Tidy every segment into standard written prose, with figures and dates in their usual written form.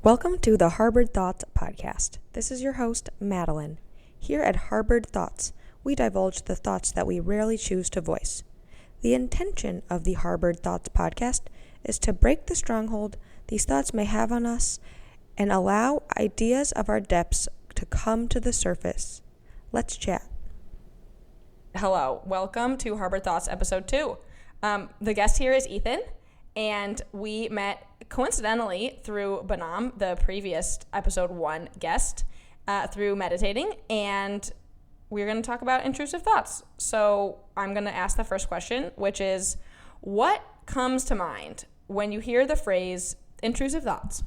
Welcome to the Harbored Thoughts podcast. This is your host, Madeline. Here at Harbored Thoughts, we divulge the thoughts that we rarely choose to voice. The intention of the Harbored Thoughts podcast is to break the stronghold these thoughts may have on us and allow ideas of our depths to come to the surface. Let's chat. Hello, welcome to Harbored Thoughts episode 2. The guest here is Ethan, and we met coincidentally through Behnam, the previous episode 1 guest, through meditating, and we're going to talk about intrusive thoughts. So I'm going to ask the first question, which is, what comes to mind when you hear the phrase intrusive thoughts?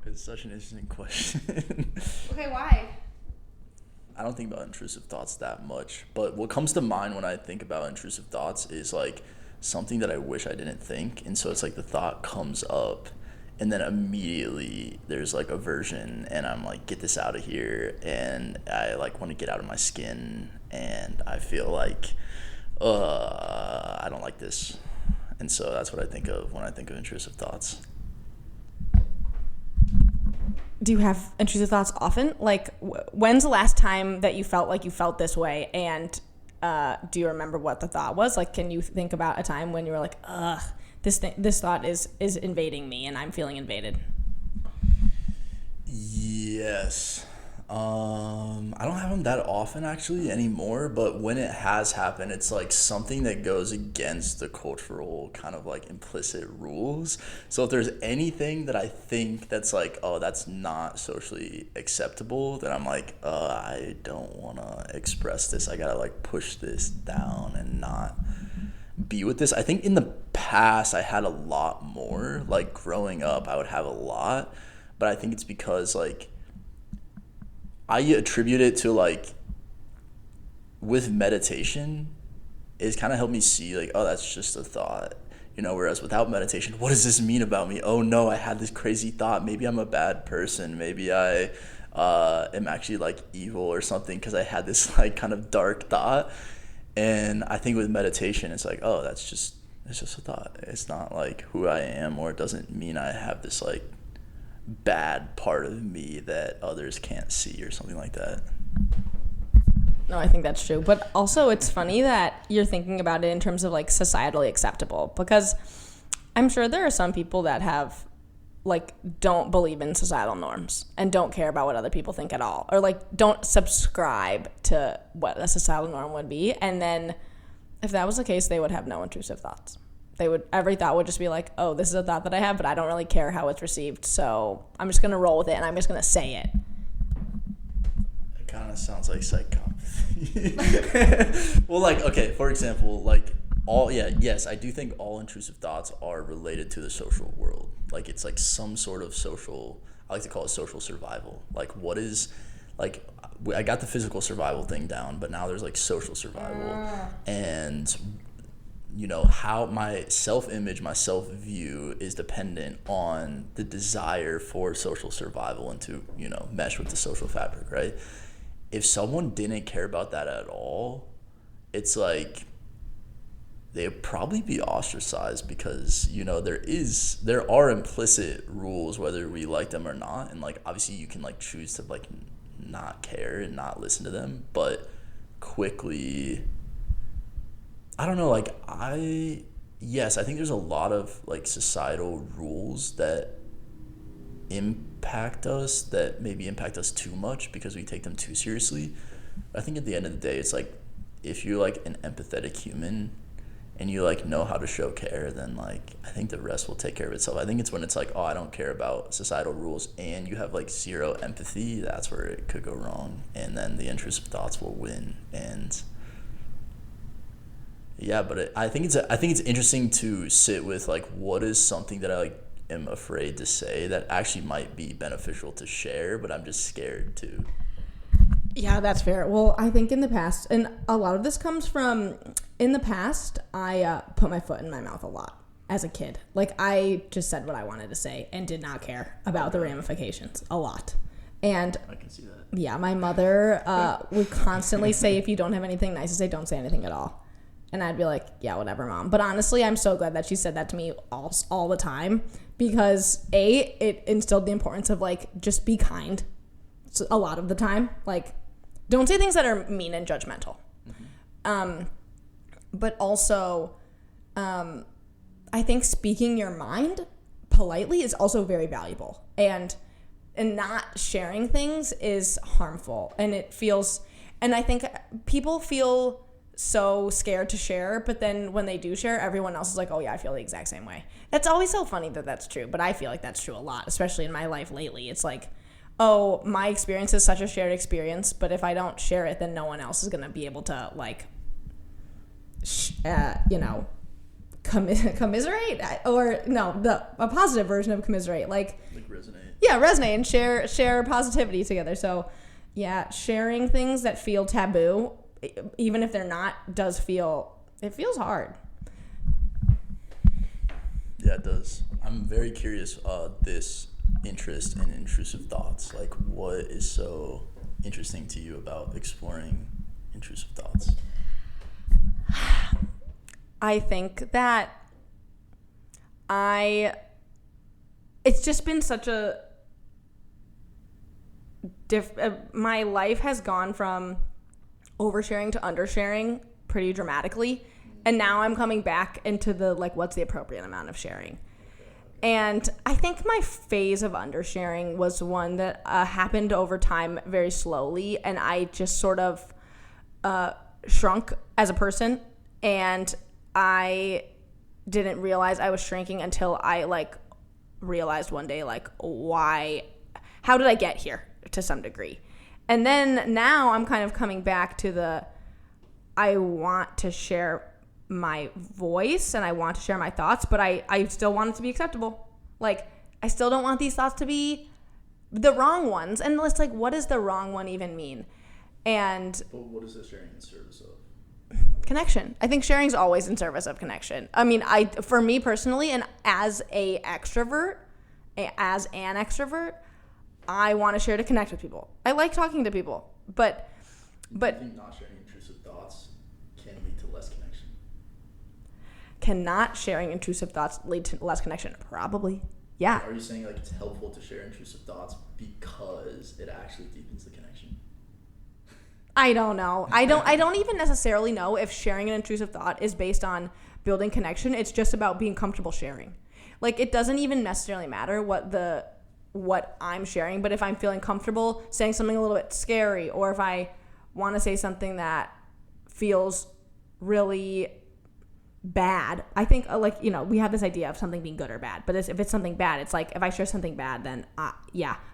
It's such an interesting question. Okay, why? I don't think about intrusive thoughts that much, but what comes to mind when I think about intrusive thoughts is like something that I wish I didn't think. And so it's like the thought comes up and then immediately there's like aversion and I'm like, get this out of here. And I like want to get out of my skin and I feel like, I don't like this. And so that's what I think of when I think of intrusive thoughts. Do you have intrusive thoughts often? Like, when's the last time that you felt like you felt this way? And do you remember what the thought was? Like, can you think about a time when you were like, this thought is invading me and I'm feeling invaded? Yes. I don't have them that often actually anymore, but when it has happened, it's like something that goes against the cultural kind of like implicit rules. So if there's anything that I think that's like, oh, that's not socially acceptable, then I'm like, I don't want to express this. I gotta like push this down and not be with this. I think in the past I had a lot more. Like growing up, I would have a lot, but I think it's because like I attribute it to like with meditation, it's kind of helped me see like, oh, that's just a thought, whereas without meditation, what does this mean about me? Oh no, I had this crazy thought. Maybe I'm a bad person. Maybe I am actually like evil or something because I had this like kind of dark thought. And I think with meditation, it's like, oh, it's just a thought. It's not like who I am, or it doesn't mean I have this like bad part of me that others can't see or something like that. No, I think that's true. But also it's funny that you're thinking about it in terms of like societally acceptable, because I'm sure there are some people that have like don't believe in societal norms and don't care about what other people think at all, or like don't subscribe to what a societal norm would be. And then if that was the case, they would have no intrusive thoughts. Every thought would just be like, oh, this is a thought that I have, but I don't really care how it's received, so I'm just going to roll with it and I'm just going to say it. It kind of sounds like psychopathy. Well, like, okay, for example, like yes, I do think all intrusive thoughts are related to the social world. Like it's like some sort of social, I like to call it social survival. Like what is, like, I got the physical survival thing down, but now there's like social survival. And how my self-image, my self-view is dependent on the desire for social survival and to, mesh with the social fabric, right? If someone didn't care about that at all, it's like they'd probably be ostracized because, there are implicit rules whether we like them or not. And like, obviously you can like choose to like not care and not listen to them, but quickly, I don't know, like I think there's a lot of like societal rules that impact us, that maybe impact us too much because we take them too seriously. I think at the end of the day, it's like if you're like an empathetic human and you like know how to show care, then like I think the rest will take care of itself. I think it's when it's like, oh, I don't care about societal rules and you have like zero empathy, that's where it could go wrong, and then the intrusive thoughts will win. And yeah, but I think it's interesting to sit with like what is something that I like am afraid to say that actually might be beneficial to share, but I'm just scared to. Yeah, that's fair. Well, I think in the past, and a lot of this comes from in the past, I put my foot in my mouth a lot as a kid. Like I just said what I wanted to say and did not care about the ramifications a lot. And I can see that. Yeah, my mother would constantly say, if you don't have anything nice to say, don't say anything at all. And I'd be like, yeah, whatever, Mom. But honestly, I'm so glad that she said that to me all the time, because it instilled the importance of like, just be kind a lot of the time. Like, don't say things that are mean and judgmental. But also, I think speaking your mind politely is also very valuable. And not sharing things is harmful. And I think people feel so scared to share, but then when they do share, everyone else is like, oh yeah, I feel the exact same way. That's always so funny that that's true, but I feel like that's true a lot, especially in my life lately. It's like, oh, my experience is such a shared experience, but if I don't share it, then no one else is going to be able to like, commiserate, or no, a positive version of commiserate, like resonate. Yeah, resonate and share positivity together. So yeah, sharing things that feel taboo, even if they're not, it feels hard. Yeah, it does. I'm very curious, this interest in intrusive thoughts. Like, what is so interesting to you about exploring intrusive thoughts? I think that it's just been such my life has gone from oversharing to undersharing pretty dramatically, and now I'm coming back into the like, what's the appropriate amount of sharing. And I think my phase of undersharing was one that happened over time very slowly, and I just sort of shrunk as a person, and I didn't realize I was shrinking until I like realized one day, like, how did I get here, to some degree. And then now I'm kind of coming back to I want to share my voice and I want to share my thoughts, but I still want it to be acceptable. Like, I still don't want these thoughts to be the wrong ones. And it's like, what does the wrong one even mean? But what is this sharing in service of? Connection. I think sharing is always in service of connection. I mean, for me personally, and as an extrovert, I want to share to connect with people. I like talking to people, but I think not sharing intrusive thoughts can lead to less connection. Can not sharing intrusive thoughts lead to less connection? Probably. Yeah. Are you saying like it's helpful to share intrusive thoughts because it actually deepens the connection? I don't know. I don't even necessarily know if sharing an intrusive thought is based on building connection. It's just about being comfortable sharing. Like, it doesn't even necessarily matter what I'm sharing, but if I'm feeling comfortable saying something a little bit scary, or if I want to say something that feels really bad, I think, we have this idea of something being good or bad, but if it's something bad, it's like, if I share something bad, then I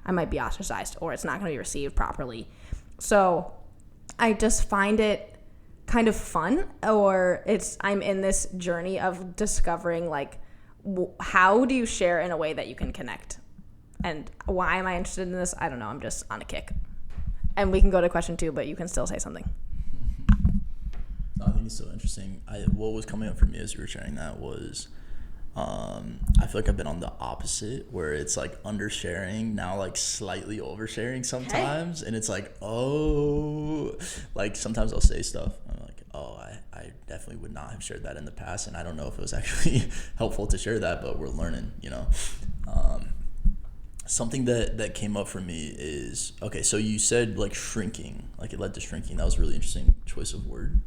might be ostracized, or it's not going to be received properly. So I just find it kind of fun, or I'm in this journey of discovering, like, how do you share in a way that you can connect? And why am I interested in this? I don't know. I'm just on a kick. And we can go to question 2, but you can still say something. I think it's so interesting. What was coming up for me as you were sharing that was, I feel like I've been on the opposite, where it's like undersharing, now like slightly oversharing sometimes. Okay. And it's like, like sometimes I'll say stuff, I'm like, I definitely would not have shared that in the past, and I don't know if it was actually helpful to share that, but we're learning, Something that came up for me is, okay, so you said like shrinking, like it led to shrinking. That was a really interesting choice of word.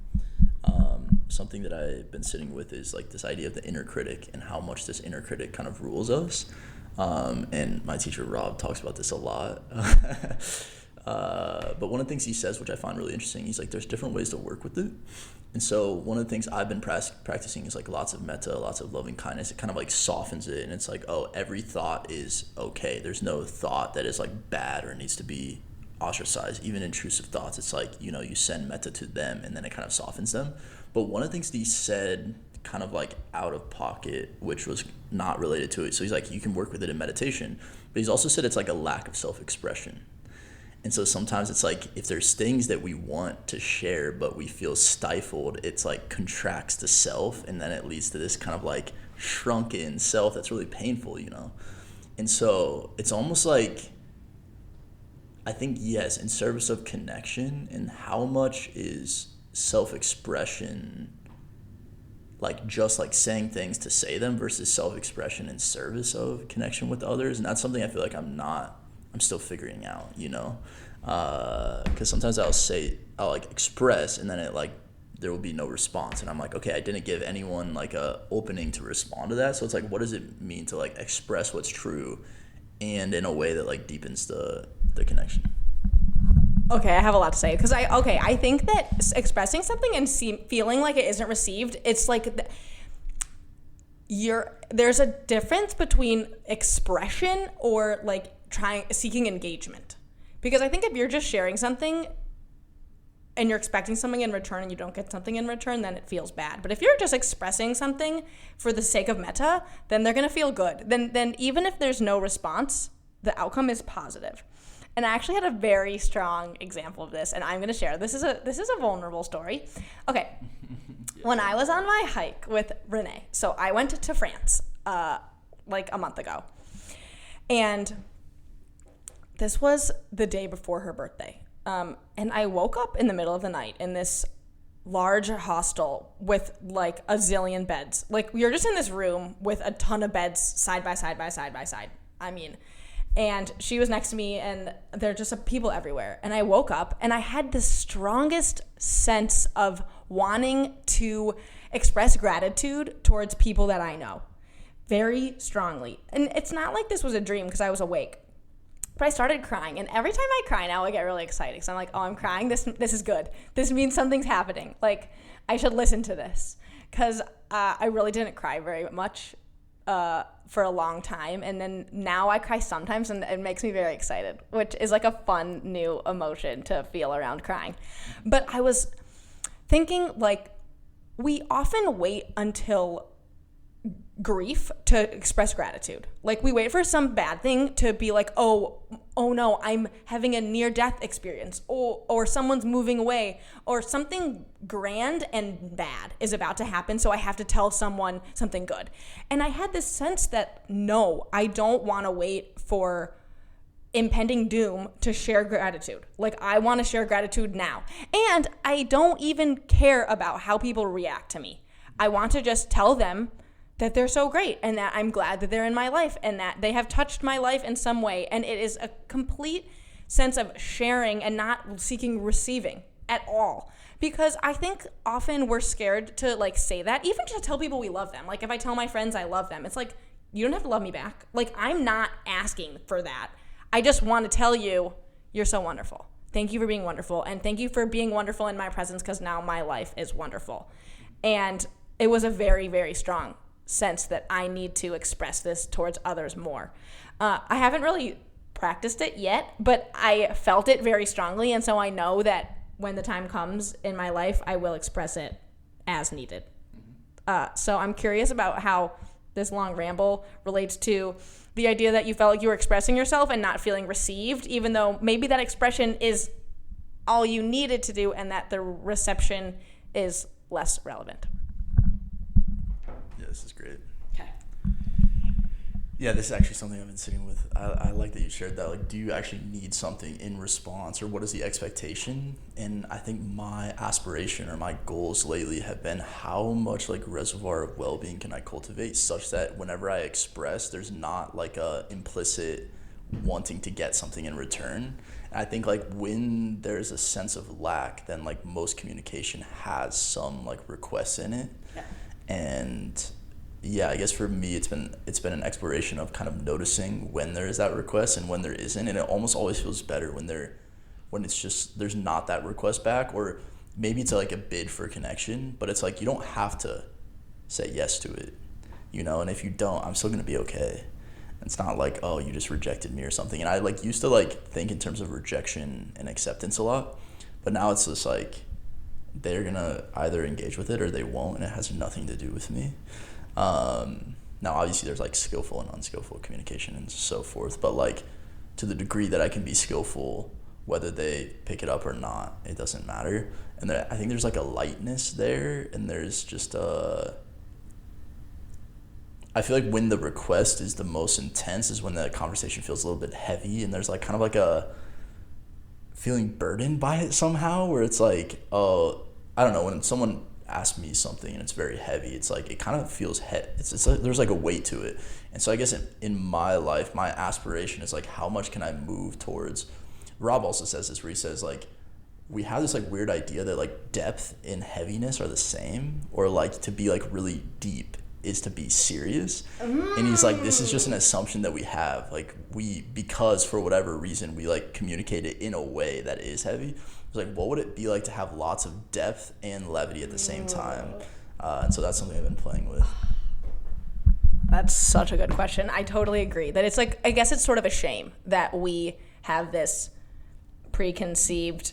Something that I've been sitting with is like this idea of the inner critic and how much this inner critic kind of rules us. And my teacher, Rob, talks about this a lot. But one of the things he says, which I find really interesting, he's like, there's different ways to work with it. And so one of the things I've been practicing is like lots of metta, lots of loving kindness. It kind of like softens it, and it's like, every thought is okay. There's no thought that is like bad or needs to be ostracized. Even intrusive thoughts, it's like, you send metta to them, and then it kind of softens them. But one of the things that he said kind of like out of pocket, which was not related to it. So he's like, you can work with it in meditation, but he's also said it's like a lack of self-expression. And so sometimes it's like, if there's things that we want to share but we feel stifled, it's like contracts the self, and then it leads to this kind of like shrunken self that's really painful, And so it's almost like, I think, yes, in service of connection, and how much is self-expression like just like saying things to say them versus self-expression in service of connection with others. And that's something I feel like I'm still figuring out, you know, because sometimes I'll like express and then it like there will be no response, and I'm like, okay, I didn't give anyone like a opening to respond to that. So it's like, what does it mean to like express what's true and in a way that like deepens the connection? Okay, I have a lot to say because I think that expressing something and feeling like it isn't received, it's like there's a difference between expression or like seeking engagement. Because I think if you're just sharing something and you're expecting something in return and you don't get something in return, then it feels bad. But if you're just expressing something for the sake of meta, then they're gonna feel good. Then even if there's no response, the outcome is positive. And I actually had a very strong example of this, and I'm gonna share. This is a vulnerable story. Okay, when I was on my hike with Renee, so I went to France like a month ago, and this was the day before her birthday. And I woke up in the middle of the night in this large hostel with like a zillion beds. Like we were just in this room with a ton of beds side by side by side by side. I mean, and she was next to me and there are just people everywhere. And I woke up and I had the strongest sense of wanting to express gratitude towards people that I know very strongly. And it's not like this was a dream because I was awake. But I started crying, and every time I cry now, I get really excited. So I'm like, oh, I'm crying. This is good. This means something's happening. Like, I should listen to this. Because I really didn't cry very much for a long time. And then now I cry sometimes, and it makes me very excited, which is like a fun new emotion to feel around crying. But I was thinking, like, we often wait until grief to express gratitude. Like we wait for some bad thing to be like, oh no, I'm having a near-death experience, or someone's moving away, or something grand and bad is about to happen, so I have to tell someone something good. And I had this sense that no, I don't want to wait for impending doom to share gratitude. Like I want to share gratitude now. And I don't even care about how people react to me. I want to just tell them that they're so great and that I'm glad that they're in my life and that they have touched my life in some way. And it is a complete sense of sharing and not seeking receiving at all. Because I think often we're scared to like say that, even to tell people we love them. Like if I tell my friends I love them, it's like, you don't have to love me back. Like I'm not asking for that. I just want to tell you, you're so wonderful. Thank you for being wonderful. And thank you for being wonderful in my presence because now my life is wonderful. And it was a very, very strong sense that I need to express this towards others more. I haven't really practiced it yet, but I felt it very strongly, and so I know that when the time comes in my life, I will express it as needed. So I'm curious about how this long ramble relates to the idea that you felt like you were expressing yourself and not feeling received, even though maybe that expression is all you needed to do and that the reception is less relevant. This is great. Okay. Yeah, this is actually something I've been sitting with. I like that you shared that. Like, do you actually need something in response, or what is the expectation? And I think my aspiration or my goals lately have been how much like reservoir of well-being can I cultivate such that whenever I express, there's not like a implicit wanting to get something in return. And I think like when there's a sense of lack, then like most communication has some like requests in it. Yeah. And yeah, I guess for me, it's been an exploration of kind of noticing when there is that request and when there isn't, and it almost always feels better when it's just there's not that request back, or maybe it's like a bid for connection, but it's like you don't have to say yes to it, you know. And if you don't, I'm still gonna be okay. It's not like, oh, you just rejected me or something. And I like used to like think in terms of rejection and acceptance a lot, but now it's just like they're gonna either engage with it or they won't, and it has nothing to do with me. Now obviously there's like skillful and unskillful communication and so forth, but like to the degree that I can be skillful, whether they pick it up or not, it doesn't matter. And I think there's like a lightness there, and there's just I feel like when the request is the most intense is when the conversation feels a little bit heavy, and there's like kind of like a feeling burdened by it somehow, where it's like, oh, I don't know, when someone ask me something and it's very heavy, it's like it kind of feels it's like, there's like a weight to it. And so I guess in my life, my aspiration is like, how much can I move towards? Rob also says this, where he says like, we have this like weird idea that like depth and heaviness are the same, or like to be like really deep is to be serious. And he's like, this is just an assumption that we have, like because for whatever reason we like communicate it in a way that is heavy. It's like, what would it be like to have lots of depth and levity at the same time? And so that's something I've been playing with. That's such a good question. I totally agree that it's like, I guess it's sort of a shame that we have this preconceived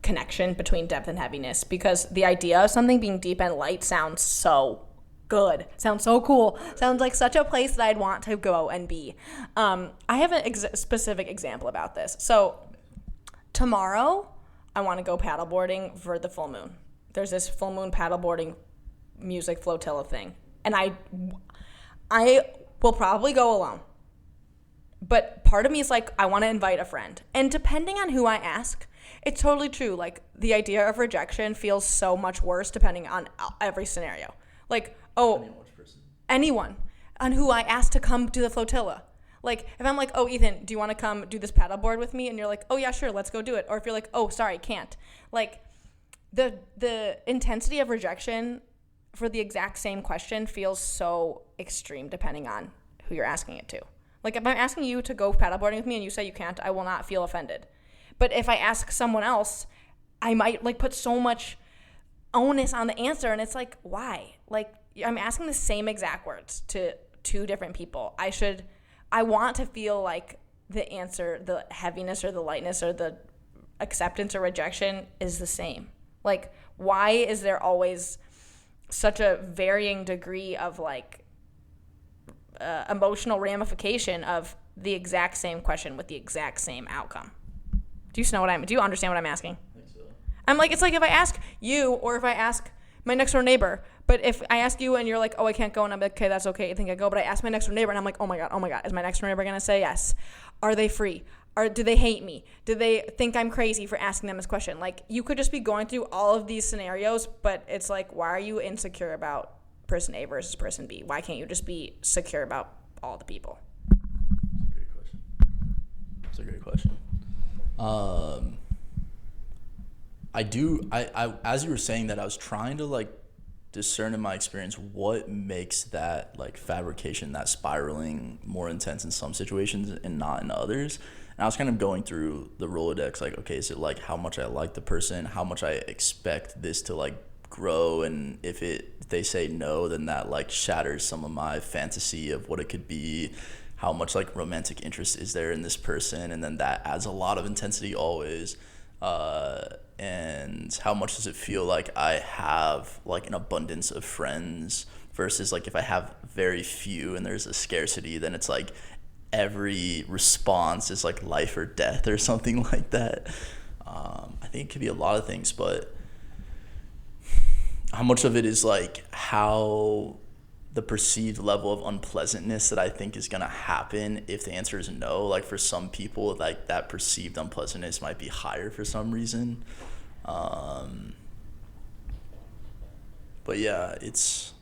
connection between depth and heaviness, because the idea of something being deep and light sounds so good, sounds so cool, sounds like such a place that I'd want to go and be. I have a specific example about this. So tomorrow I want to go paddleboarding for the full moon. There's this full moon paddleboarding music flotilla thing, and I will probably go alone. But part of me is like, I want to invite a friend. And depending on who I ask, it's totally true. Like, the idea of rejection feels so much worse depending on every scenario. Like, anyone on who I ask to come to the flotilla. Like, if I'm like, oh, Ethan, do you want to come do this paddleboard with me? And you're like, oh, yeah, sure, let's go do it. Or if you're like, oh, sorry, can't. Like, the intensity of rejection for the exact same question feels so extreme depending on who you're asking it to. Like, if I'm asking you to go paddleboarding with me and you say you can't, I will not feel offended. But if I ask someone else, I might, like, put so much onus on the answer, and it's like, why? Like, I'm asking the same exact words to two different people. I want to feel like the answer, the heaviness or the lightness or the acceptance or rejection is the same. Like, why is there always such a varying degree of, like, emotional ramification of the exact same question with the exact same outcome? Do you understand what I'm asking? I think so. I'm like, it's like if I ask you or if I ask my next door neighbor, but if I ask you and you're like, oh, I can't go, and I'm like, okay, that's okay, I think I go, but I ask my next door neighbor and I'm like, oh my god, is my next door neighbor gonna say yes? Are they free? Or do they hate me? Do they think I'm crazy for asking them this question? Like, you could just be going through all of these scenarios, but it's like, why are you insecure about person A versus person B? Why can't you just be secure about all the people? That's a great question. I as you were saying that, I was trying to like discern in my experience what makes that like fabrication, that spiraling more intense in some situations and not in others. And I was kind of going through the Rolodex, like, okay, is it like how much I like the person, how much I expect this to like grow, and if they say no, then that like shatters some of my fantasy of what it could be. How much like romantic interest is there in this person, and then that adds a lot of intensity always. And how much does it feel like I have like an abundance of friends versus like if I have very few and there's a scarcity, then it's like every response is like life or death or something like that. I think it could be a lot of things, but how much of it is like how the perceived level of unpleasantness that I think is going to happen if the answer is no. Like, for some people, like, that perceived unpleasantness might be higher for some reason. But yeah, it's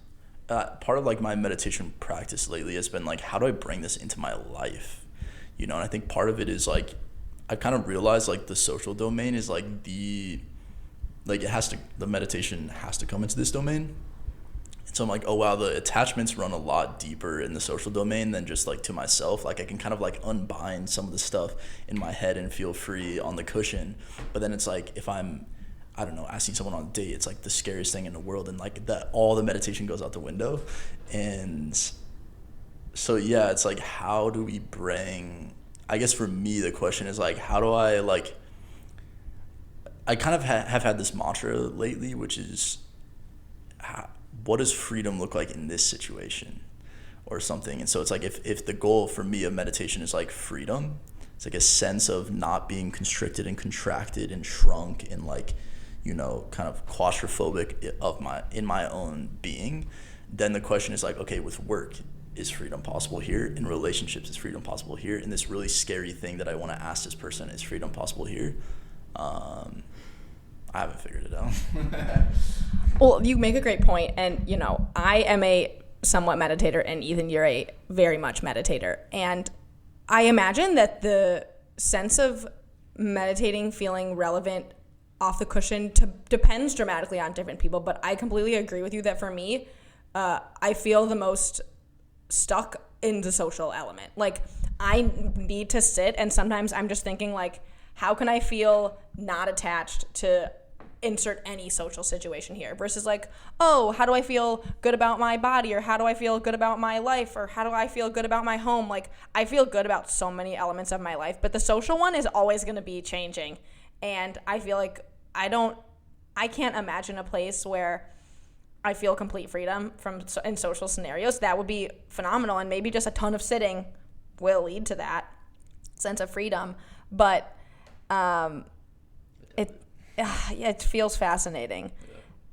part of like my meditation practice lately has been like, how do I bring this into my life? You know, and I think part of it is like, I kind of realized like the social domain is like the meditation has to come into this domain. So I'm like, oh wow, the attachments run a lot deeper in the social domain than just like to myself. Like, I can kind of like unbind some of the stuff in my head and feel free on the cushion. But then it's like, if I'm, I don't know, asking someone on a date, it's like the scariest thing in the world, and like that all the meditation goes out the window. And so yeah, it's like, how do we bring, I guess for me the question is like, how do I like, I kind of have had this mantra lately, which is, what does freedom look like in this situation or something? And so it's like, if the goal for me of meditation is like freedom, it's like a sense of not being constricted and contracted and shrunk and like, you know, kind of claustrophobic in my own being, then the question is like, okay, with work, is freedom possible here? In relationships, is freedom possible here? In this really scary thing that I want to ask this person, is freedom possible here? I haven't figured it out. Well, you make a great point, and I am a somewhat meditator, and Ethan, you're a very much meditator, and I imagine that the sense of meditating, feeling relevant off the cushion depends dramatically on different people, but I completely agree with you that for me, I feel the most stuck in the social element. Like, I need to sit, and sometimes I'm just thinking, like, how can I feel not attached to insert any social situation here versus like, oh, how do I feel good about my body, or how do I feel good about my life, or how do I feel good about my home? Like, I feel good about so many elements of my life, but the social one is always going to be changing. And I feel like I can't imagine a place where I feel complete freedom in social scenarios. That would be phenomenal, and maybe just a ton of sitting will lead to that sense of freedom. But it feels fascinating.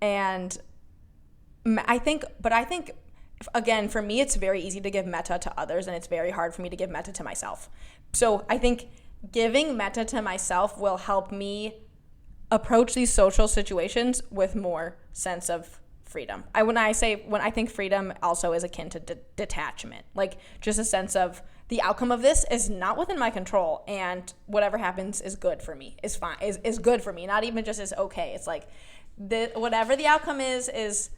And I think, again, for me, it's very easy to give metta to others, and it's very hard for me to give metta to myself. So I think giving metta to myself will help me approach these social situations with more sense of freedom. When I think freedom also is akin to detachment, like just a sense of the outcome of this is not within my control, and whatever happens is good for me, is fine, is good for me, not even just is okay. It's like whatever the outcome is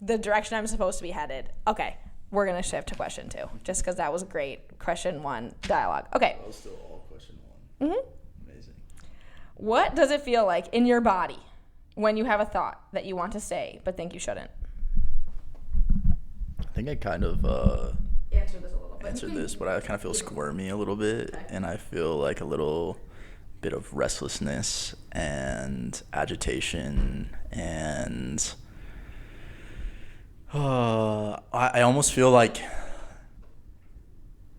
the direction I'm supposed to be headed. Okay, we're gonna shift to question 2, just because that was a great question 1 dialogue. Okay. That was still all question 1. Mm-hmm. Amazing. What does it feel like in your body when you have a thought that you want to say but think you shouldn't? I think I kind of answered this, but I kind of feel squirmy a little bit, and I feel like a little bit of restlessness and agitation, and I almost feel like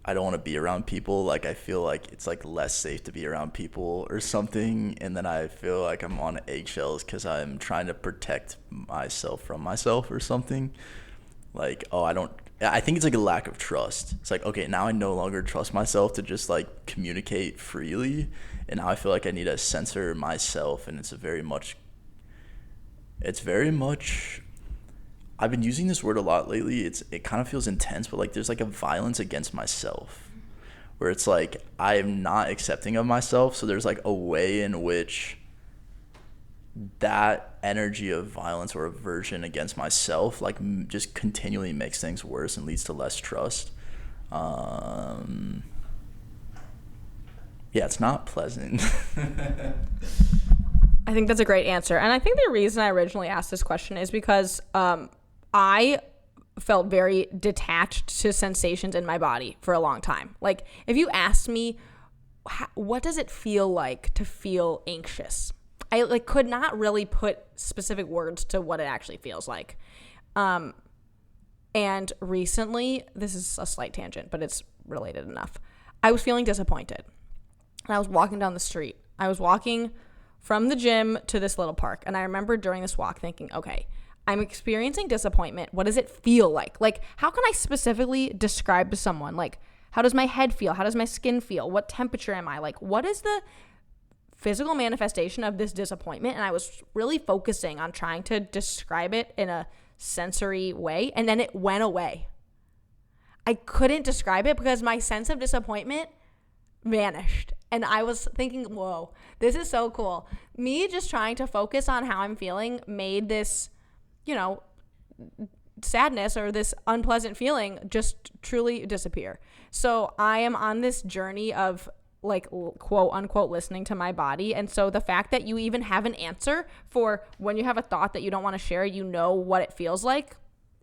I don't want to be around people. Like, I feel like it's like less safe to be around people or something, and then I feel like I'm on eggshells because I'm trying to protect myself from myself or something. Like, I think it's like a lack of trust. It's like, okay, now I no longer trust myself to just like communicate freely, and now I feel like I need to censor myself, and it's very much I've been using this word a lot lately. It kind of feels intense, but like there's like a violence against myself where it's like I am not accepting of myself, so there's like a way in which that energy of violence or aversion against myself like just continually makes things worse and leads to less trust. It's not pleasant. I think that's a great answer, and I think the reason I originally asked this question is because I felt very detached to sensations in my body for a long time. Like, if you asked me what does it feel like to feel anxious, I like could not really put specific words to what it actually feels like. And recently, this is a slight tangent, but it's related enough. I was feeling disappointed, and I was walking down the street. I was walking from the gym to this little park, and I remember during this walk thinking, okay, I'm experiencing disappointment. What does it feel like? Like, how can I specifically describe to someone, like, how does my head feel? How does my skin feel? What temperature am I? Like, what is the physical manifestation of this disappointment? And I was really focusing on trying to describe it in a sensory way, and then it went away. I couldn't describe it because my sense of disappointment vanished. And I was thinking, whoa, this is so cool. Me just trying to focus on how I'm feeling made this, sadness or this unpleasant feeling just truly disappear. So I am on this journey of like quote unquote listening to my body. And so the fact that you even have an answer for when you have a thought that you don't want to share, what it feels like,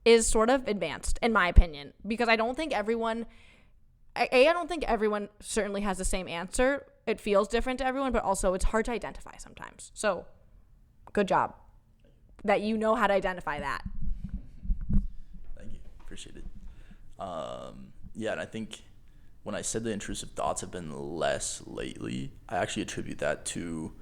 is sort of advanced in my opinion, because I don't think everyone certainly has the same answer. It feels different to everyone, but also it's hard to identify sometimes. So good job that you know how to identify that. Thank you. Appreciate it. And I think when I said the intrusive thoughts have been less lately, I actually attribute that to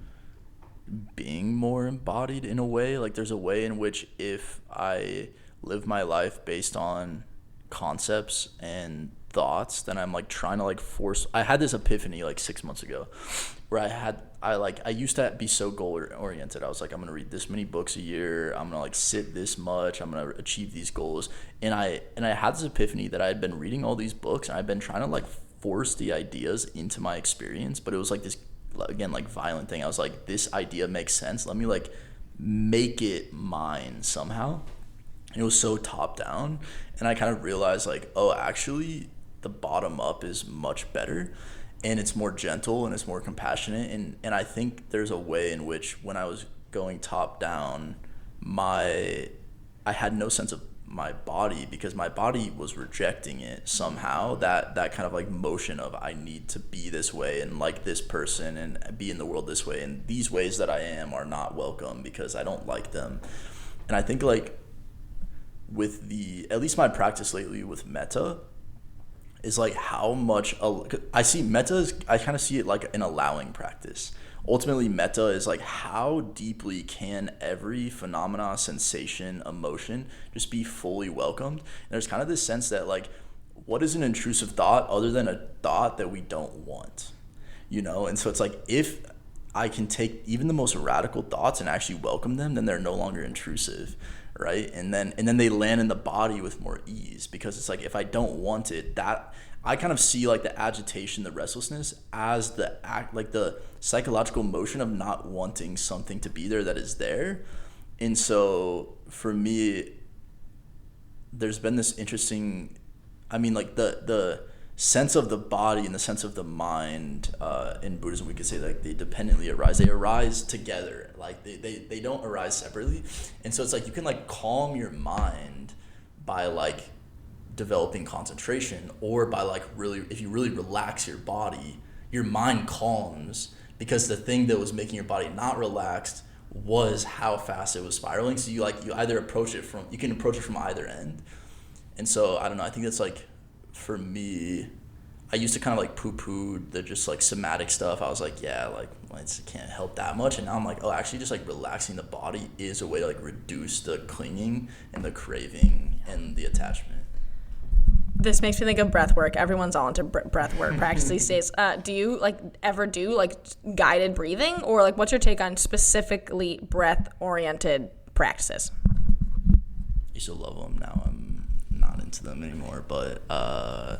being more embodied in a way. Like, there's a way in which if I live my life based on concepts and thoughts, then I'm like trying to like force. I had this epiphany like 6 months ago where I used to be so goal oriented. I was like, I'm gonna read this many books a year. I'm gonna like sit this much. I'm gonna achieve these goals. And I had this epiphany that I had been reading all these books, and I'd been trying to like force the ideas into my experience, but it was like this, again, like violent thing. I was like, this idea makes sense. Let me like make it mine somehow. And it was so top down, and I kind of realized like, oh, actually the bottom up is much better. And it's more gentle and it's more compassionate. And I think there's a way in which when I was going top down, I had no sense of my body, because my body was rejecting it somehow. That kind of like motion of I need to be this way and like this person and be in the world this way. And these ways that I am are not welcome because I don't like them. And I think like with at least my practice lately with metta, is like how much I see metta is, I kind of see it like an allowing practice. Ultimately, metta is like how deeply can every phenomena, sensation, emotion just be fully welcomed. And there's kind of this sense that like, what is an intrusive thought other than a thought that we don't want, And so it's like, if I can take even the most radical thoughts and actually welcome them, then they're no longer intrusive. Right. And then they land in the body with more ease, because it's like, if I don't want it, that I kind of see like the agitation, the restlessness as the act, like the psychological motion of not wanting something to be there that is there. And so for me, there's been this interesting, like the sense of the body and the sense of the mind in Buddhism, we could say like they dependently arise. They arise together. Like they don't arise separately. And so it's like you can like calm your mind by like developing concentration, or by like really, if you really relax your body, your mind calms, because the thing that was making your body not relaxed was how fast it was spiraling. So you either approach it from, you can approach it from either end. And so I don't know, I think that's like, for me, I used to kind of like poo-poo the just like somatic stuff. I was like, yeah, like it can't help that much. And now I'm like, oh, actually just like relaxing the body is a way to like reduce the clinging and the craving and the attachment. This makes me think of breath work. Everyone's all into breath work practice these days. Do you like ever do like guided breathing, or like what's your take on specifically breath oriented practices? I used to love them. Now I'm not into them anymore. But I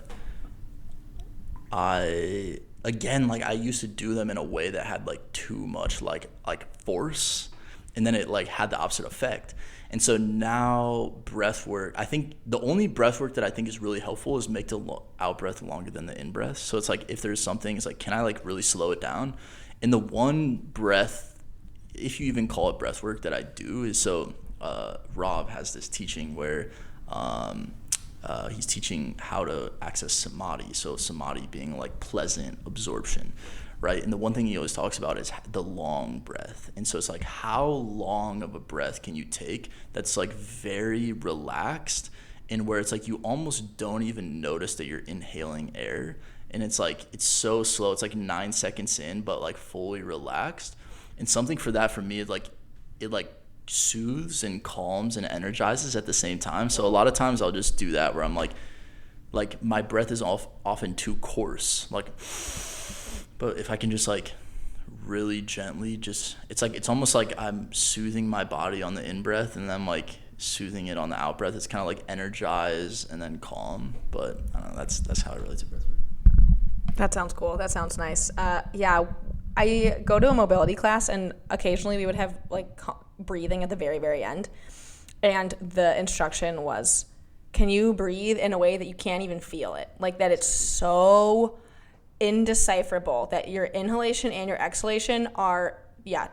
used to do them in a way that had like too much like force, and then it like had the opposite effect. And so now breath work, I think the only breath work that I think is really helpful is make the out breath longer than the in breath. So it's like, if there's something, it's like, can I like really slow it down? And the one breath, if you even call it breath work, that I do is, so Rob has this teaching where he's teaching how to access samadhi. So samadhi being like pleasant absorption, right? And the one thing he always talks about is the long breath. And so it's like, how long of a breath can you take that's like very relaxed, and where it's like you almost don't even notice that you're inhaling air, and it's like, it's so slow, it's like 9 seconds in, but like fully relaxed. And something for that for me is like, it like soothes and calms and energizes at the same time. So a lot of times I'll just do that, where I'm like my breath is often too coarse, like, but if I can just like really gently just, it's almost like I'm soothing my body on the in breath, and then I'm like soothing it on the out breath. It's kind of like energize and then calm. But I don't know, that's how I relate to breath work. That sounds cool. That sounds nice. Yeah, I go to a mobility class, and occasionally we would have like breathing at the very, very end. And the instruction was, can you breathe in a way that you can't even feel it? Like that it's so indecipherable that your inhalation and your exhalation are,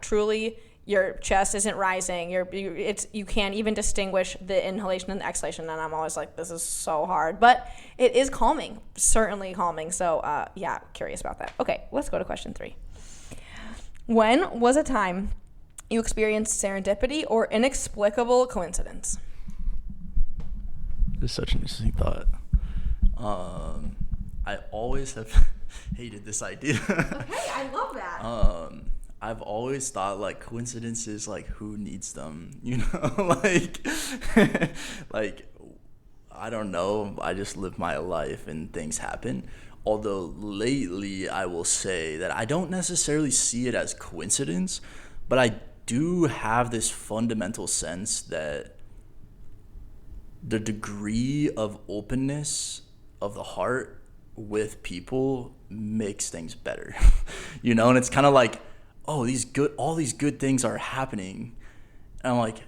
truly, your chest isn't rising. You can't even distinguish the inhalation and the exhalation. And I'm always like, this is so hard, but it is calming, certainly calming. So curious about that. Okay, let's go to question 3. When was a time you experienced serendipity or inexplicable coincidence? This is such an interesting thought. I always have hated this idea. Okay, I love that. I've always thought like coincidences, like who needs them? Like I don't know. I just live my life and things happen. Although lately I will say that I don't necessarily see it as coincidence, but I do have this fundamental sense that the degree of openness of the heart with people makes things better. And it's kind of like, all these good things are happening. And I'm like,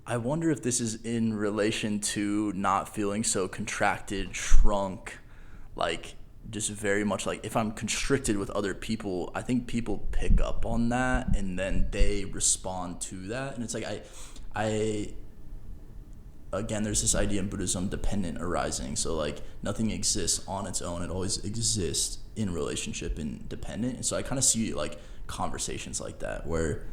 I wonder if this is in relation to not feeling so contracted, shrunk, like just very much like if I'm constricted with other people, I think people pick up on that and then they respond to that. And it's like I again, there's this idea in Buddhism, dependent arising. So like nothing exists on its own. It always exists in relationship and dependent. And so I kind of see like conversations like that where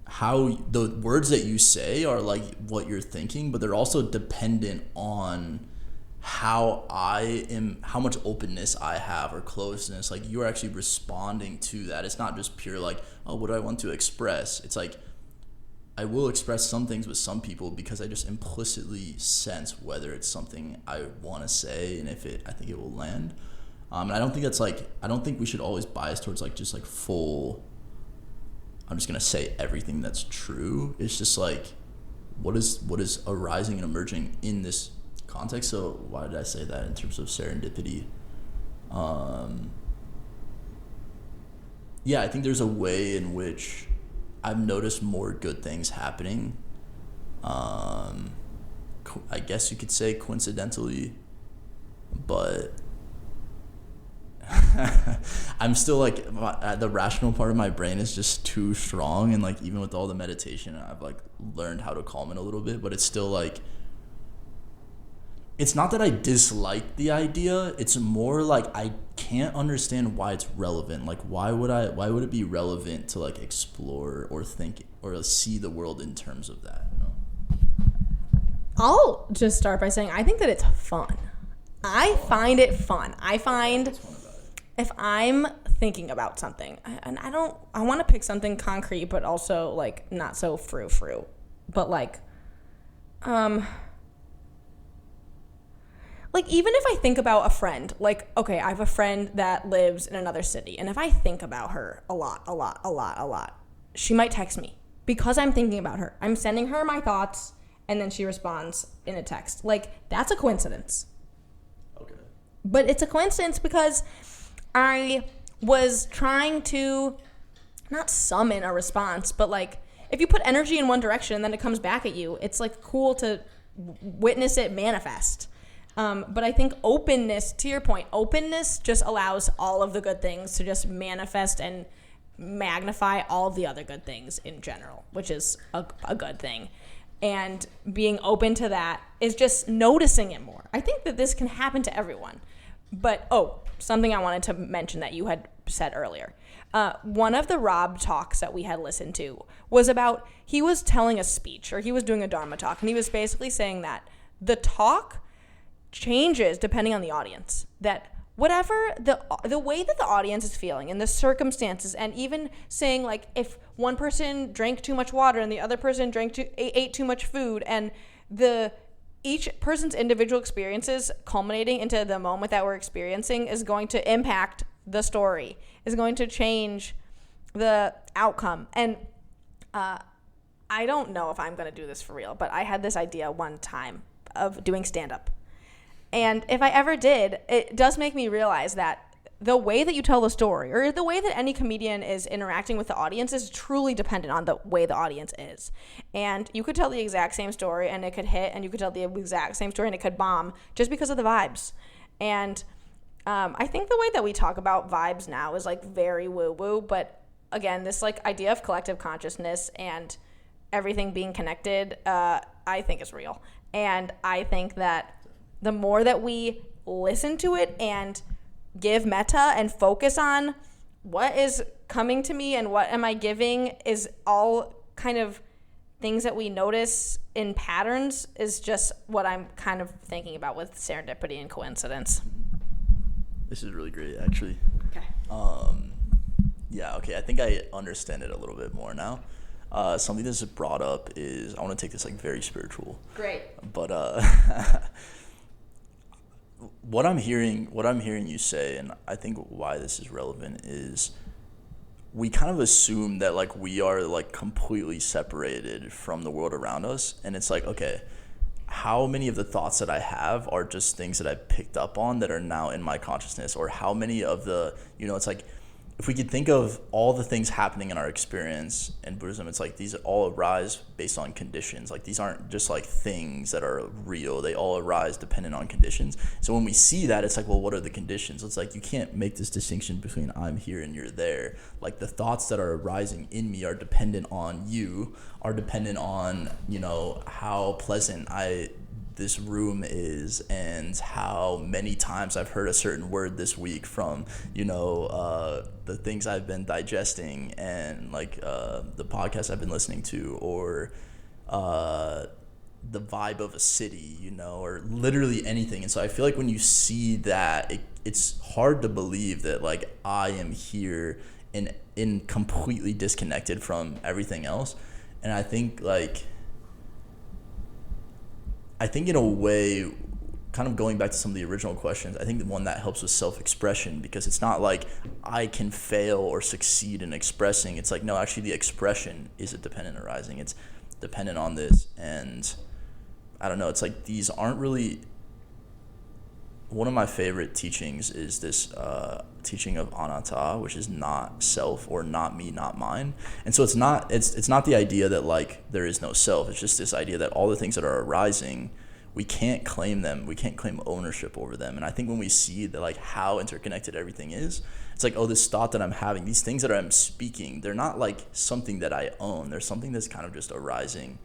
how the words that you say are like what you're thinking, but they're also dependent on how much openness I have or closeness. Like you're actually responding to that. It's not just pure like, oh, what do I want to express? It's like I will express some things with some people because I just implicitly sense whether it's something I want to say and I think it will land. And I don't think we should always bias towards like just like full, I'm just going to say everything that's true. It's just like, what is arising and emerging in this context? So why did I say that in terms of serendipity? I think there's a way in which I've noticed more good things happening. I guess you could say coincidentally, but I'm still like the rational part of my brain is just too strong, and like even with all the meditation, I've like learned how to calm it a little bit, but it's still like, it's not that I dislike the idea. It's more like I can't understand why it's relevant. Like why would it be relevant to like explore or think or see the world in terms of that? I'll just start by saying I think that it's fun. I find it fun. I find if I'm thinking about something and I want to pick something concrete, but also like not so frou-frou, but like even if I think about a friend, like, okay, I have a friend that lives in another city, and if I think about her a lot, she might text me because I'm thinking about her. I'm sending her my thoughts, and then she responds in a text. Like, that's a coincidence. Okay. But it's a coincidence because I was trying to not summon a response, but like, if you put energy in one direction and then it comes back at you, it's like cool to witness it manifest. But I think openness, to your point, openness just allows all of the good things to just manifest and magnify all of the other good things in general, which is a good thing. And being open to that is just noticing it more. I think that this can happen to everyone. But, something I wanted to mention that you had said earlier. One of the Rob talks that we had listened to was about, he was telling a speech, or he was doing a Dharma talk, and he was basically saying that the talk changes depending on the audience, that whatever the way that the audience is feeling and the circumstances, and even saying like if one person drank too much water and the other person ate too much food, and each person's individual experiences culminating into the moment that we're experiencing is going to impact the story, is going to change the outcome. And I don't know if I'm going to do this for real, but I had this idea one time of doing stand-up. And if I ever did, it does make me realize that the way that you tell the story, or the way that any comedian is interacting with the audience, is truly dependent on the way the audience is. And you could tell the exact same story and it could hit, and you could tell the exact same story and it could bomb just because of the vibes. And I think the way that we talk about vibes now is like very woo-woo, but again, this like idea of collective consciousness and everything being connected, I think is real. And I think that the more that we listen to it and give metta and focus on what is coming to me and what am I giving, is all kind of things that we notice in patterns, is just what I'm kind of thinking about with serendipity and coincidence. This is really great, actually. Okay. I think I understand it a little bit more now. Something that's brought up is, I want to take this like very spiritual. Great. But what I'm hearing you say, and I think why this is relevant, is we kind of assume that like we are like completely separated from the world around us, and it's like, okay, how many of the thoughts that I have are just things that I picked up on that are now in my consciousness, or how many of the, it's like, if we could think of all the things happening in our experience in Buddhism, it's like these all arise based on conditions. Like these aren't just like things that are real. They all arise dependent on conditions. So when we see that, it's like, well, what are the conditions? It's like you can't make this distinction between I'm here and you're there. Like the thoughts that are arising in me are dependent on you, are dependent on, how pleasant this room is, and how many times I've heard a certain word this week from, the things I've been digesting, and like the podcast I've been listening to, or the vibe of a city, or literally anything. And so I feel like when you see that, it's hard to believe that like I am here in completely disconnected from everything else. And I think in a way, kind of going back to some of the original questions, I think the one that helps with self-expression, because it's not like I can fail or succeed in expressing. It's like, no, actually the expression is a dependent arising. It's dependent on this. And I don't know, it's like these aren't really... One of my favorite teachings is this teaching of anatta, which is not self, or not me, not mine. And so it's not the idea that like there is no self. It's just this idea that all the things that are arising, we can't claim them. We can't claim ownership over them. And I think when we see that like how interconnected everything is, it's like, oh, this thought that I'm having, these things that I'm speaking, they're not like something that I own. They're something that's kind of just arising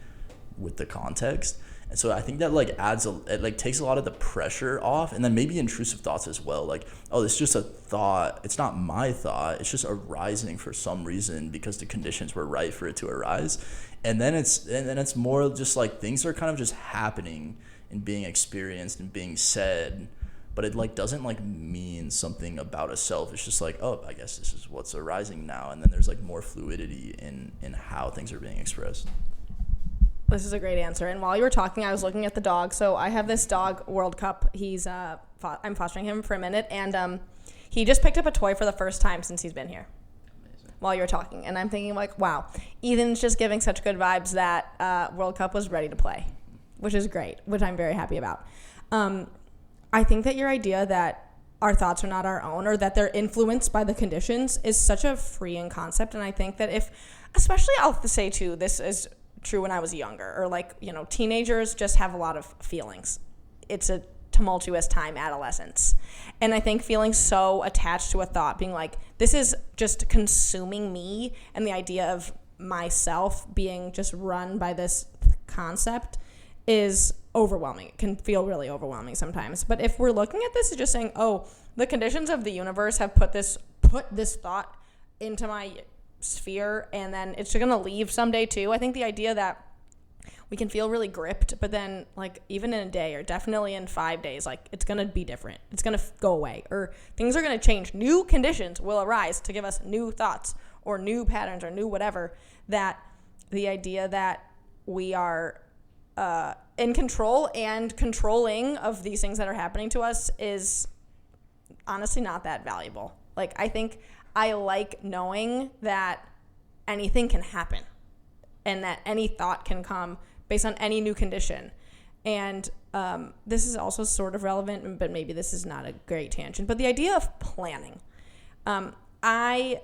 with the context. And so I think that like it takes a lot of the pressure off, and then maybe intrusive thoughts as well. Like, oh, it's just a thought. It's not my thought. It's just arising for some reason because the conditions were right for it to arise. And then it's more just like things are kind of just happening and being experienced and being said, but it like doesn't like mean something about a self. It's just like, oh, I guess this is what's arising now. And then there's like more fluidity in how things are being expressed. This is a great answer. And while you were talking, I was looking at the dog. So I have this dog, World Cup. I'm fostering him for a minute, and he just picked up a toy for the first time since he's been here. Amazing. While you were talking, and I'm thinking like, wow, Ethan's just giving such good vibes that World Cup was ready to play, which is great, which I'm very happy about. I think that your idea that our thoughts are not our own, or that they're influenced by the conditions, is such a freeing concept. And I think that especially I'll say too, this is true when I was younger, or like, teenagers just have a lot of feelings. It's a tumultuous time, adolescence. And I think feeling so attached to a thought, being like, this is just consuming me, and the idea of myself being just run by this concept is overwhelming. It can feel really overwhelming sometimes. But if we're looking at this as just saying, oh, the conditions of the universe have put this thought into my sphere, and then it's going to leave someday too. I think the idea that we can feel really gripped, but then like even in a day, or definitely in 5 days, like it's going to be different. It's going to go away, or things are going to change. New conditions will arise to give us new thoughts or new patterns or new whatever. That the idea that we are in control and controlling of these things that are happening to us is honestly not that valuable. Like, I think I like knowing that anything can happen, and that any thought can come based on any new condition. And this is also sort of relevant, but maybe this is not a great tangent, but the idea of planning. I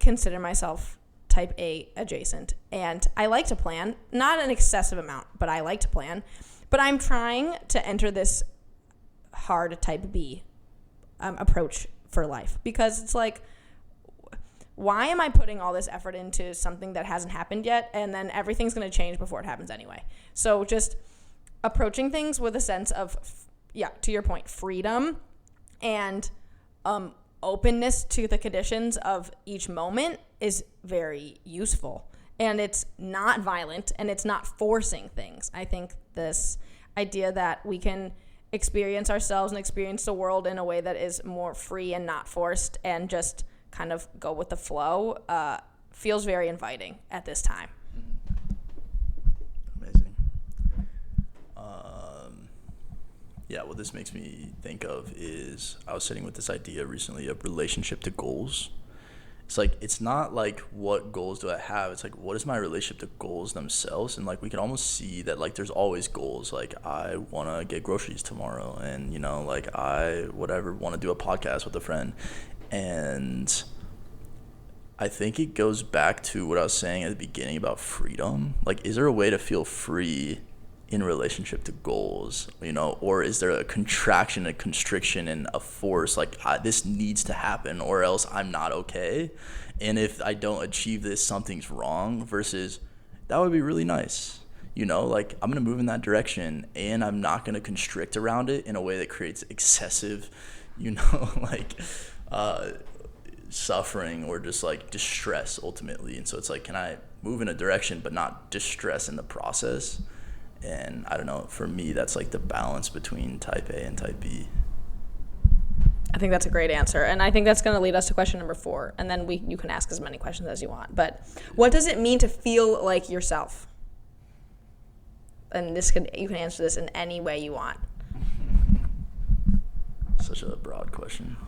consider myself type A adjacent, and I like to plan, not an excessive amount, but I like to plan. But I'm trying to enter this hard type B approach for life, because it's like, why am I putting all this effort into something that hasn't happened yet, and then everything's going to change before it happens anyway? So just approaching things with a sense of, to your point, freedom and openness to the conditions of each moment is very useful. And it's not violent, and it's not forcing things. I think this idea that we can experience ourselves and experience the world in a way that is more free and not forced, and just kind of go with the flow, feels very inviting at this time. Amazing. Yeah, what this makes me think of is I was sitting with this idea recently of relationship to goals. It's like, it's not like what goals do I have, it's like what is my relationship to goals themselves. And like we can almost see that like there's always goals, like I want to get groceries tomorrow, and like I want to do a podcast with a friend. And I think it goes back to what I was saying at the beginning about freedom. Like, is there a way to feel free in relationship to goals, or is there a contraction, a constriction, and a force, like this needs to happen or else I'm not okay, and if I don't achieve this, something's wrong, versus that would be really nice, like I'm gonna move in that direction and I'm not gonna constrict around it in a way that creates excessive, like suffering or just like distress ultimately. And so it's like, can I move in a direction but not distress in the process? And I don't know, for me, that's like the balance between type A and type B. I think that's a great answer. And I think that's going to lead us to question number 4. And then you can ask as many questions as you want. But what does it mean to feel like yourself? And you can answer this in any way you want. Such a broad question.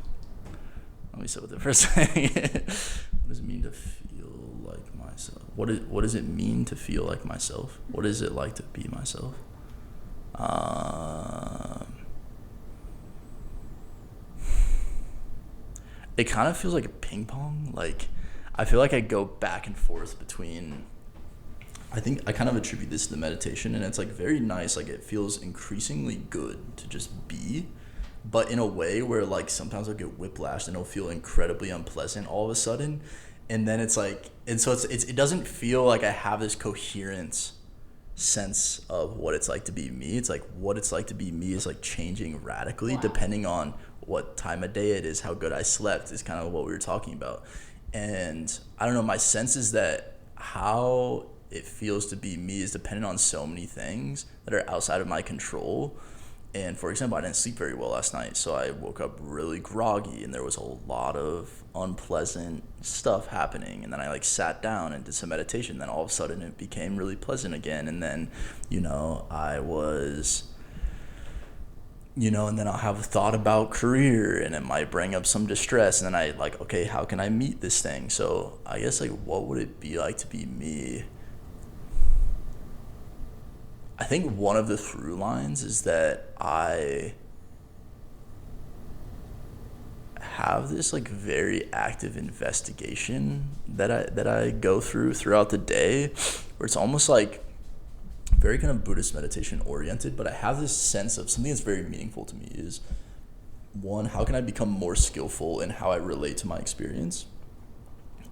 Let me sit with it for a second. What does it mean to feel like myself? What does it mean to feel like myself? What is it like to be myself? It kind of feels like a ping pong. Like, I feel like I go back and forth between, I think I kind of attribute this to the meditation, and it's like very nice. Like, it feels increasingly good to just be, but in a way where like sometimes I'll get whiplashed and it'll feel incredibly unpleasant all of a sudden. And then it's like, and so it doesn't feel like I have this coherent sense of what it's like to be me. It's like what it's like to be me is like changing radically depending on what time of day it is, how good I slept, is kind of what we were talking about. And I don't know, my sense is that how it feels to be me is dependent on so many things that are outside of my control. And for example, I didn't sleep very well last night, so I woke up really groggy and there was a lot of unpleasant stuff happening. And then I like sat down and did some meditation. Then all of a sudden it became really pleasant again. And then, I was, and then I'll have a thought about career and it might bring up some distress. And then I like, okay, how can I meet this thing? So I guess like, what would it be like to be me? I think one of the through lines is that I have this like very active investigation that I go throughout the day, where it's almost like very kind of Buddhist meditation oriented, but I have this sense of something that's very meaningful to me is, one, how can I become more skillful in how I relate to my experience?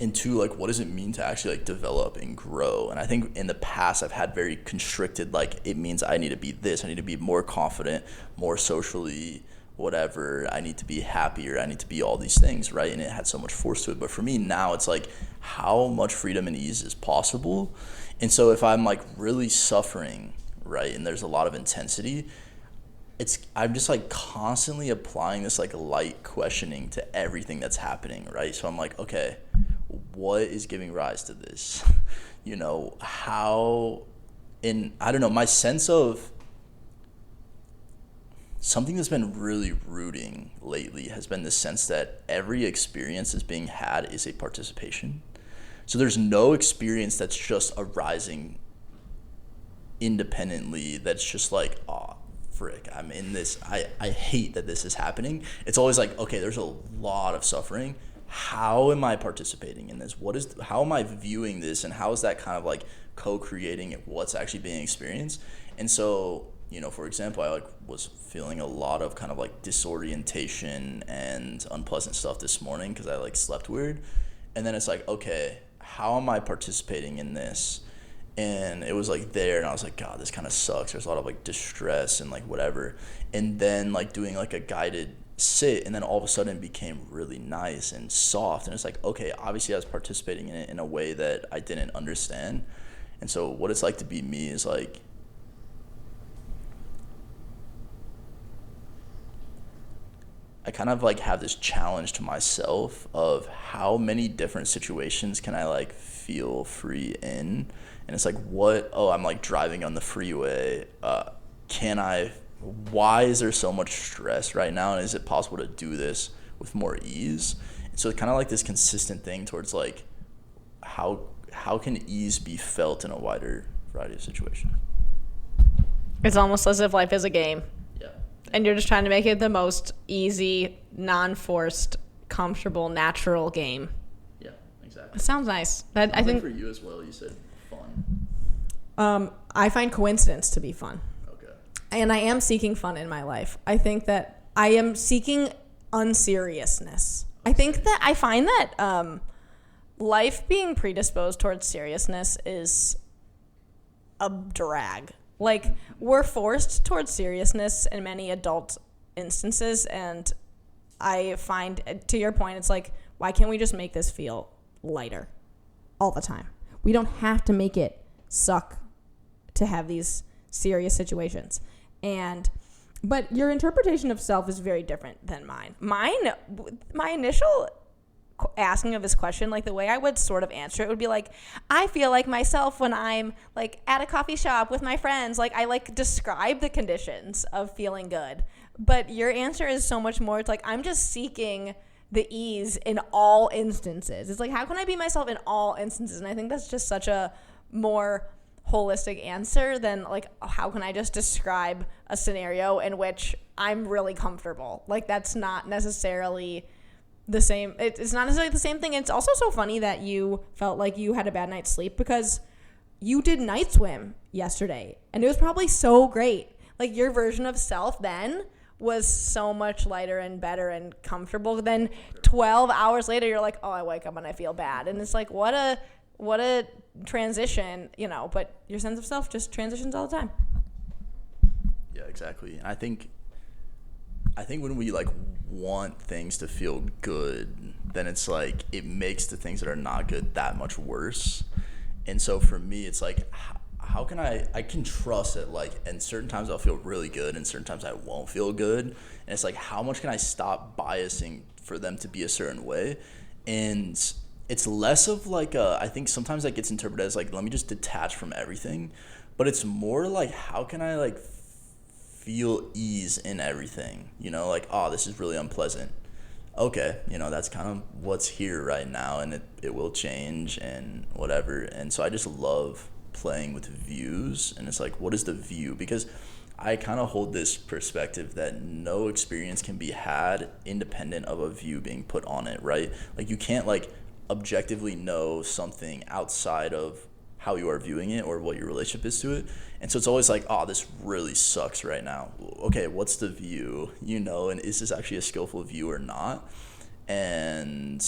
And 2, like, what does it mean to actually like develop and grow? And I think in the past I've had very constricted, like, it means I need to be this, I need to be more confident, more socially whatever, I need to be happier, I need to be all these things, right? And it had so much force to it. But for me now, it's like, how much freedom and ease is possible? And so if I'm like really suffering, right, and there's a lot of intensity, I'm just like constantly applying this like light questioning to everything that's happening, right? So I'm like, okay, what is giving rise to this? How, and I don't know, my sense of something that's been really rooting lately has been the sense that every experience that's being had is a participation. So there's no experience that's just arising independently that's just like, oh, frick, I'm in this, I hate that this is happening. It's always like, okay, there's a lot of suffering. How am I participating in this? How am I viewing this? And how is that kind of like co-creating what's actually being experienced? And so, for example, I like was feeling a lot of kind of like disorientation and unpleasant stuff this morning because I like slept weird. And then it's like, okay, how am I participating in this? And it was like there, and I was like, God, this kind of sucks. There's a lot of like distress and like whatever. And then like doing like a guided sit, and then all of a sudden it became really nice and soft. And it's like, okay, obviously I was participating in it in a way that I didn't understand. And so what it's like to be me is like, I kind of like have this challenge to myself of how many different situations can I like feel free in. And it's like, I'm like driving on the freeway. Can I why is there so much stress right now, and is it possible to do this with more ease? So it's kind of like this consistent thing towards like how can ease be felt in a wider variety of situations. It's almost as if life is a game. Yeah. And you're just trying to make it the most easy, non-forced, comfortable, natural game. Yeah, exactly. It sounds nice. I think for you as well, you said fun. I find coincidence to be fun. Okay. And I am seeking fun in my life. I think that I am seeking unseriousness. I think that I find that life being predisposed towards seriousness is a drag. Like, we're forced towards seriousness in many adult instances, and I find, to your point, it's like, why can't we just make this feel lighter all the time? We don't have to make it suck to have these serious situations. But your interpretation of self is very different than mine. My initial asking of this question, like the way I would sort of answer it would be like, I feel like myself when I'm like at a coffee shop with my friends. Like, I like describe the conditions of feeling good. But your answer is so much more. It's like, I'm just seeking the ease in all instances. It's like, how can I be myself in all instances? And I think that's just such a more holistic answer than like, how can I just describe a scenario in which I'm really comfortable? Like, that's not necessarily the same. It's not necessarily the same thing. It's also so funny that you felt like you had a bad night's sleep because you did night swim yesterday and it was probably so great. Like, your version of self then was so much lighter and better and comfortable. Then 12 hours later, you're like, oh, I wake up and I feel bad. And it's like, what a transition, you know, but your sense of self just transitions all the time. Yeah, exactly. And I think when we like want things to feel good, then it's like it makes the things that are not good that much worse. And so for me, it's like, how can I can trust it, like, and certain times I'll feel really good and certain times I won't feel good. And it's like, how much can I stop biasing for them to be a certain way? And it's less of like I think sometimes that gets interpreted as like, let me just detach from everything. But it's more like, how can I like feel ease in everything? You know, like, oh, this is really unpleasant. Okay, you know, that's kind of what's here right now, and it will change and whatever. And so I just love playing with views, and it's like, what is the view? Because I kind of hold this perspective that no experience can be had independent of a view being put on it, right? Like, you can't like objectively know something outside of how you are viewing it or what your relationship is to it. And so it's always like, oh, this really sucks right now. Okay, what's the view? You know, and is this actually a skillful view or not? And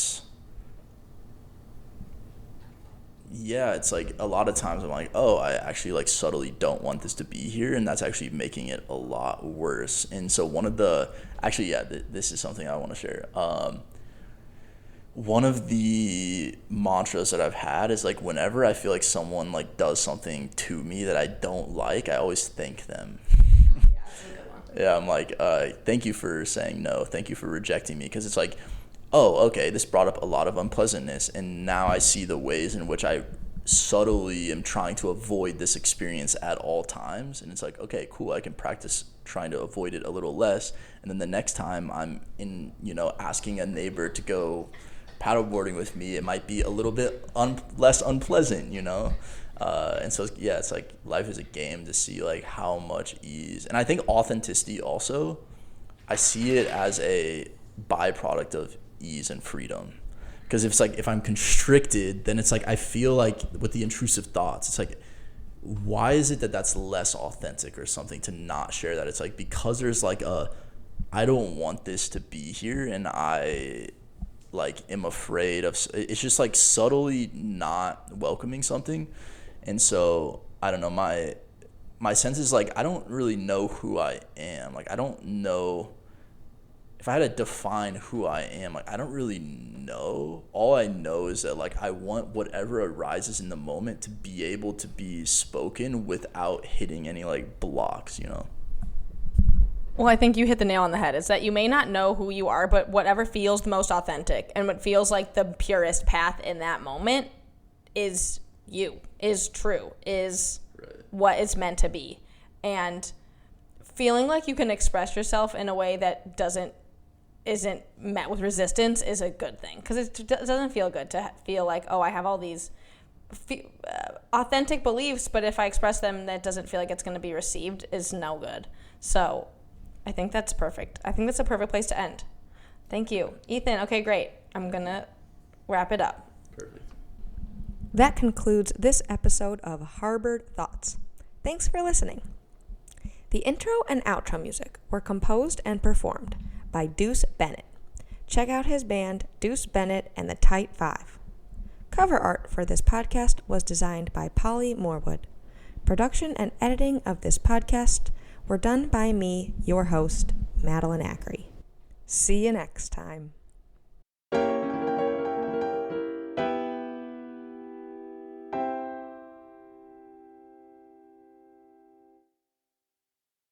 yeah, it's like a lot of times I'm like, oh, I actually like subtly don't want this to be here, and that's actually making it a lot worse. And so one of the, actually, yeah, this is something I want to share. One of the mantras that I've had is like, whenever I feel like someone like does something to me that I don't like, I always thank them. Yeah, that's a good one. Yeah, I'm like, thank you for saying no. Thank you for rejecting me. Because it's like, oh, okay, this brought up a lot of unpleasantness. And now I see the ways in which I subtly am trying to avoid this experience at all times. And it's like, okay, cool, I can practice trying to avoid it a little less. And then the next time I'm in, you know, asking a neighbor to go paddleboarding with me, it might be a little bit less unpleasant, you know? And so, yeah, it's like life is a game to see like how much ease. And I think authenticity also, I see it as a byproduct of ease and freedom. Because if I'm constricted, then it's like I feel like with the intrusive thoughts, it's like, why is it that that's less authentic or something to not share that? It's like, because there's like I don't want this to be here, and I like am afraid of, it's just like subtly not welcoming something. And so I don't know, my sense is like, I don't really know who I am. Like, I don't know if I had to define who I am. Like, I don't really know. All I know is that like I want whatever arises in the moment to be able to be spoken without hitting any like blocks, you know? Well, I think you hit the nail on the head. It's that you may not know who you are, but whatever feels the most authentic and what feels like the purest path in that moment is you, is true, is right, what it's meant to be. And feeling like you can express yourself in a way that isn't met with resistance is a good thing, because it doesn't feel good to feel like, oh, I have all these authentic beliefs, but if I express them, that doesn't feel like it's going to be received is no good. So I think that's perfect. I think that's a perfect place to end. Thank you, Ethan. Okay, great. I'm going to wrap it up. Perfect. That concludes this episode of Harbored Thoughts. Thanks for listening. The intro and outro music were composed and performed by Deuce Bennett. Check out his band, Deuce Bennett and the Tight Five. Cover art for this podcast was designed by Polly Morwood. Production and editing of this podcast were done by me, your host, Madeline Ackery. See you next time.